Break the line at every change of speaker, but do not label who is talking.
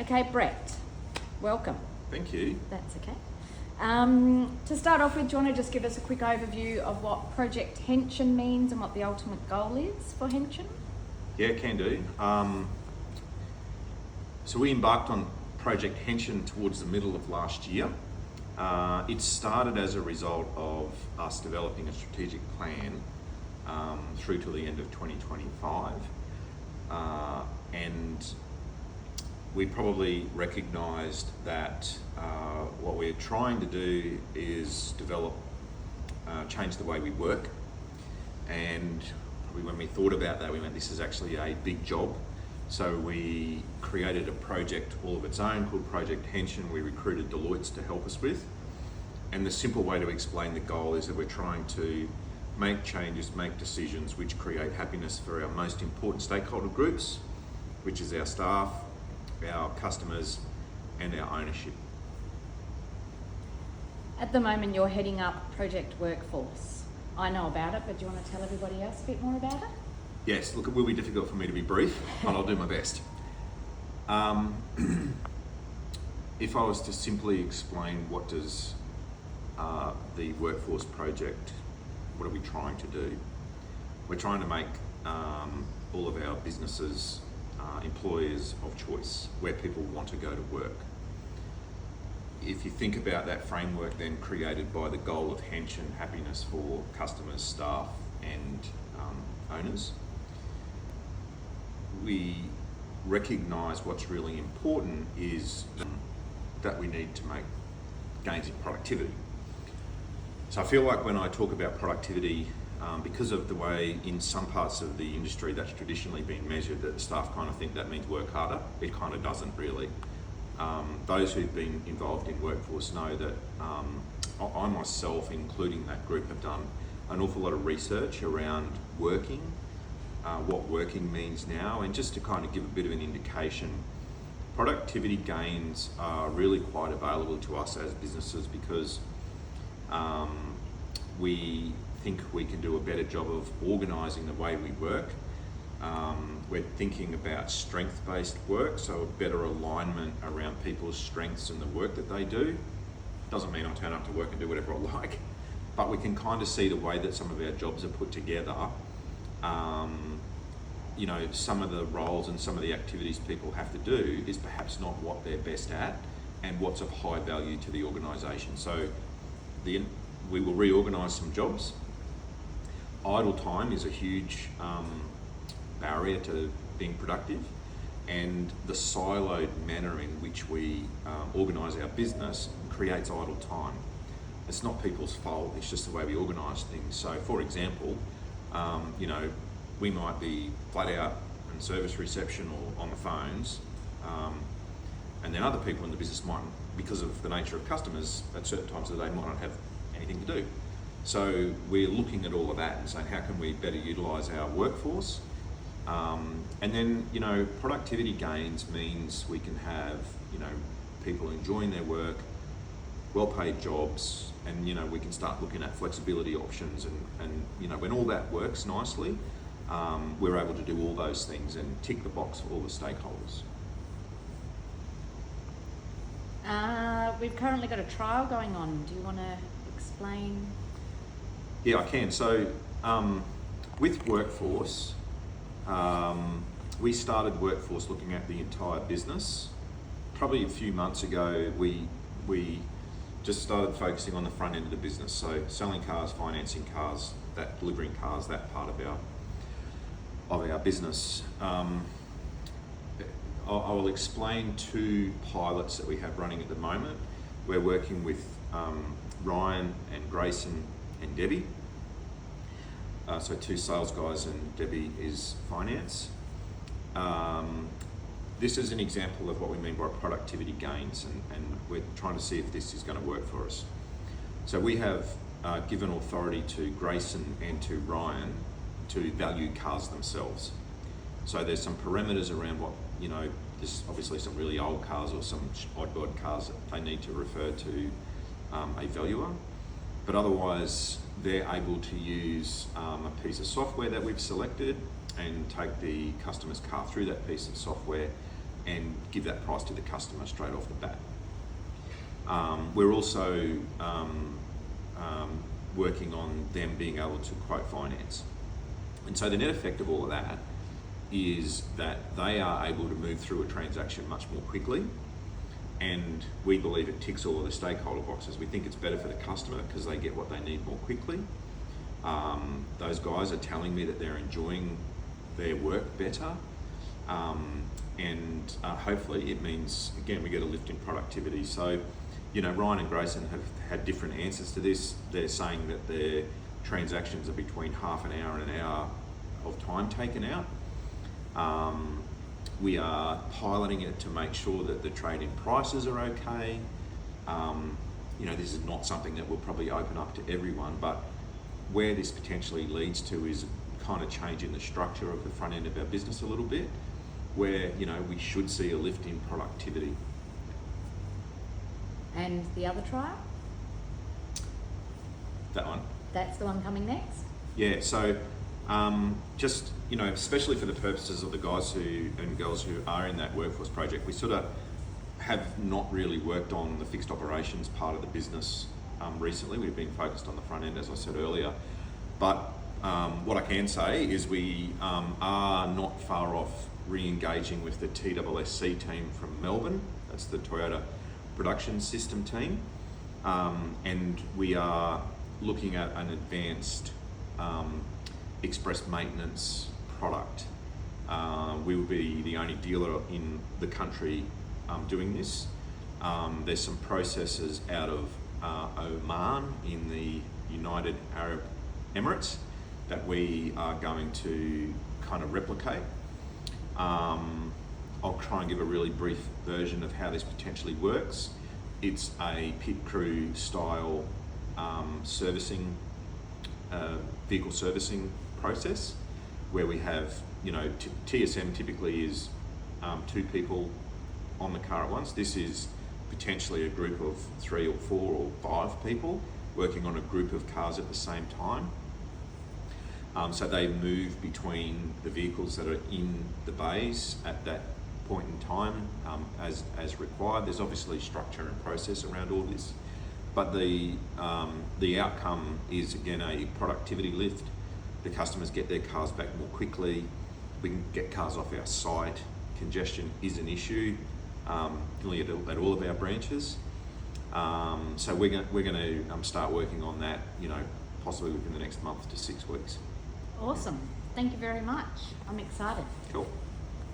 Okay, Brett, welcome.
Thank you.
That's okay. To start off with, do you want to just give us a quick overview of what Project Henshin means and what the ultimate goal is for Henshin?
Yeah, can do. So we embarked on Project Henshin towards the middle of last year. It started as a result of us developing a strategic plan through to the end of 2025. And we probably recognised that what we're trying to do is change the way we work. And probably when we thought about that, we went, this is actually a big job. So we created a project all of its own called Project Henshin. We recruited Deloitte to help us with. And the simple way to explain the goal is that we're trying to make changes, make decisions which create happiness for our most important stakeholder groups, which is our staff, our customers, and our ownership.
At the moment, you're heading up Project Workforce. I know about it, but do you want to tell everybody else a bit more about it?
Yes, look, it will be difficult for me to be brief, but I'll do my best. If I was to simply explain what does the Workforce Project, what are we trying to do? We're trying to make all of our businesses employers of choice, where people want to go to work. If you think about that framework then created by the goal of Henshin, happiness for customers, staff and owners, we recognise what's really important is that we need to make gains in productivity. So I feel like when I talk about productivity, because of the way in some parts of the industry that's traditionally been measured, that staff kind of think that means work harder. It kind of doesn't really. Those who've been involved in workforce know that I myself, including that group, have done an awful lot of research around working, what working means now, and just to kind of give a bit of an indication, productivity gains are really quite available to us as businesses because we think we can do a better job of organising the way we work. We're thinking about strength-based work, so a better alignment around people's strengths and the work that they do. Doesn't mean I turn up to work and do whatever I like, but we can kind of see the way that some of our jobs are put together. You know, some of the roles and some of the activities people have to do is perhaps not what they're best at and what's of high value to the organisation. So we will reorganise some jobs. Idle time is a huge barrier to being productive, and the siloed manner in which we organise our business creates idle time. It's not people's fault, it's just the way we organise things. So for example, you know, we might be flat out in service reception or on the phones, and then other people in the business might, because of the nature of customers, at certain times of the day might not have anything to do. So we're looking at all of that and saying, how can we better utilise our workforce? And then, you know, productivity gains means we can have, you know, people enjoying their work, well-paid jobs, and, you know, we can start looking at flexibility options and you know, when all that works nicely, we're able to do all those things and tick the box for all the stakeholders.
We've currently got a trial going on. Do you want to explain?
Yeah, I can. So with Workforce, we started Workforce looking at the entire business. Probably a few months ago, we just started focusing on the front end of the business. So selling cars, financing cars, that delivering cars, that part of our business. I will explain two pilots that we have running at the moment. We're working with Ryan and Grayson and Debbie. So two sales guys and Debbie is finance. This is an example of what we mean by productivity gains, and we're trying to see if this is going to work for us. So we have given authority to Grayson and to Ryan to value cars themselves. So there's some parameters around what, you know, there's obviously some really old cars or some odd cars that they need to refer to a valuer, but otherwise they're able to use a piece of software that we've selected and take the customer's car through that piece of software and give that price to the customer straight off the bat. We're also working on them being able to quote finance. And so the net effect of all of that is that they are able to move through a transaction much more quickly, and we believe it ticks all of the stakeholder boxes. We think it's better for the customer because they get what they need more quickly. Those guys are telling me that they're enjoying their work better, and hopefully it means, again, we get a lift in productivity. So, Ryan and Grayson have had different answers to this. They're saying that their transactions are between half an hour and an hour of time taken out. We are piloting it to make sure that the trade-in prices are okay. This is not something that will probably open up to everyone, but where this potentially leads to is kind of changing the structure of the front end of our business a little bit, where, we should see a lift in productivity.
And the other trial?
That one.
That's the one coming next?
Yeah, so just, especially for the purposes of the guys and girls who are in that workforce project, we sort of have not really worked on the fixed operations part of the business recently. We've been focused on the front end, as I said earlier. But what I can say is we are not far off re-engaging with the TSSC team from Melbourne. That's the Toyota Production System team. And we are looking at an advanced express maintenance product. We will be the only dealer in the country doing this. There's some processes out of Oman in the United Arab Emirates that we are going to kind of replicate. I'll try and give a really brief version of how this potentially works. It's a pit crew style servicing, vehicle servicing process, where we have, TSM typically is 2 people on the car at once. This is potentially a group of 3 or 4 or 5 people working on a group of cars at the same time. So they move between the vehicles that are in the bays at that point in time as required. There's obviously structure and process around all this, but the outcome is, again, a productivity lift. The customers get their cars back more quickly. We can get cars off our site. Congestion is an issue nearly at all of our branches. So we're going to start working on that, possibly within the next month to 6 weeks.
Awesome. Thank you very much. I'm excited.
Cool.